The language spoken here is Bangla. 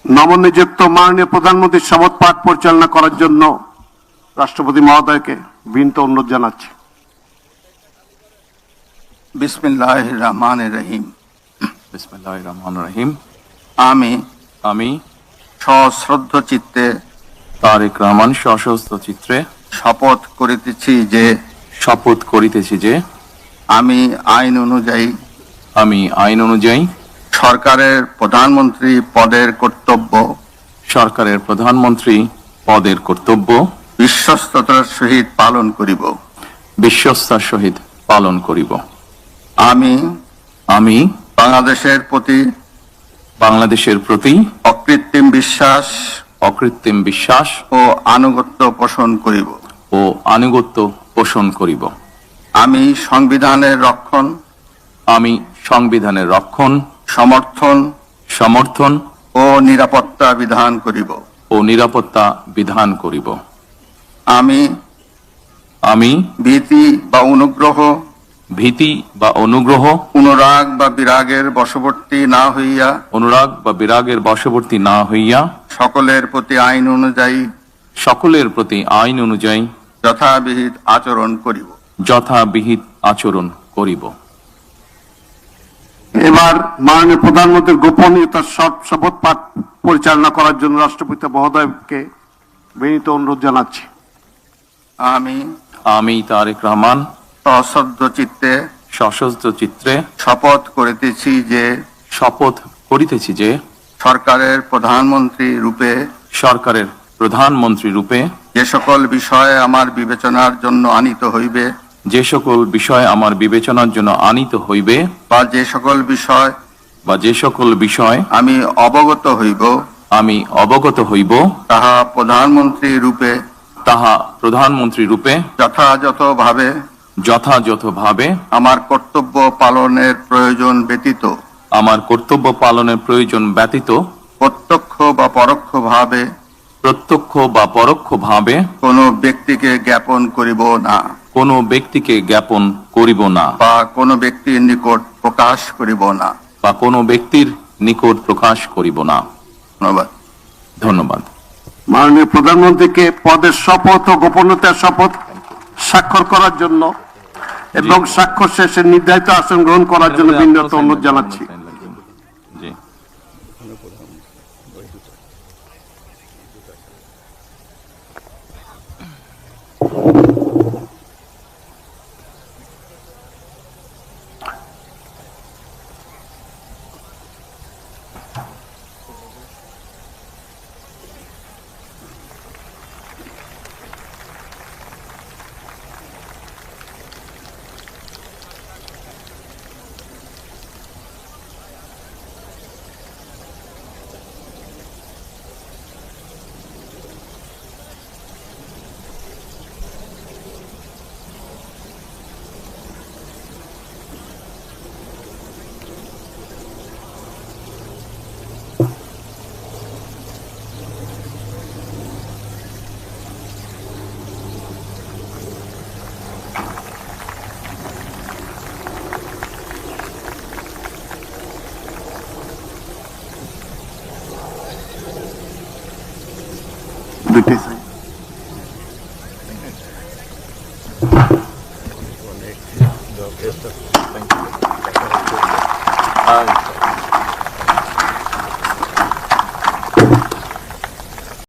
নবনিযুক্ত মাননীয় প্রধানমন্ত্রীর শপথ পাঠ পরিচালনা করার জন্য রাষ্ট্রপতি মহোদয়কে বিনীত অনুরোধ জানাচ্ছি। বিসমিল্লাহির রহমানির রহিম। বিসমিল্লাহির রহমানির রহিম। আমি সশ্রদ্ধ চিত্তে তারেক রহমান সশস্ত্র চিত্রে শপথ করিতেছি যে আমি আইন অনুযায়ী সরকারের প্রধানমন্ত্রী পদের কর্তব্য বিশ্বস্ততার সহিত পালন করিব। আমি বাংলাদেশের প্রতি অকৃত্রিম বিশ্বাস ও আনুগত্য পোষণ করিব। আমি সংবিধানের রক্ষণ সমর্থন ও নিরাপত্তা বিধান করিব। আমি ভীতি বা অনুগ্রহ অনুরাগ বা বিরাগের বশবর্তী না হইয়া সকলের প্রতি আইন অনুযায়ী যথাবিহিত আচরণ করিব। এবার মাননীয় প্রধানমন্ত্রীর গোপনীয়তার শপথ পাঠ পরিচালনা করার জন্য রাষ্ট্রপতি মহোদয়কে বিনীত অনুরোধ জানাচ্ছি। আমি তারেক রহমান সশস্ত্র চিত্রে শপথ করিতেছি যে সরকারের প্রধানমন্ত্রী রূপে যে সকল বিষয় আমার বিবেচনার জন্য আনিত হইবে বা যে সকল বিষয় আমি অবগত হইব তাহা প্রধানমন্ত্রী রূপে যথাযথভাবে আমার কর্তব্য পালনের প্রয়োজন ব্যতীত প্রত্যক্ষ বা পরোক্ষভাবে কোনো ব্যক্তিকে জ্ঞাপন করিব না বা কোনো ব্যক্তির নিকট প্রকাশ করিব না। ধন্যবাদ। মাননীয় প্রধানমন্ত্রীকে পদের শপথ ও গোপনীয়তার শপথ স্বাক্ষর করার জন্য এবং স্বাক্ষর শেষে নির্ধারিত আসন গ্রহণ করার জন্য বিনীত অনুরোধ জানাচ্ছি। দুইটাই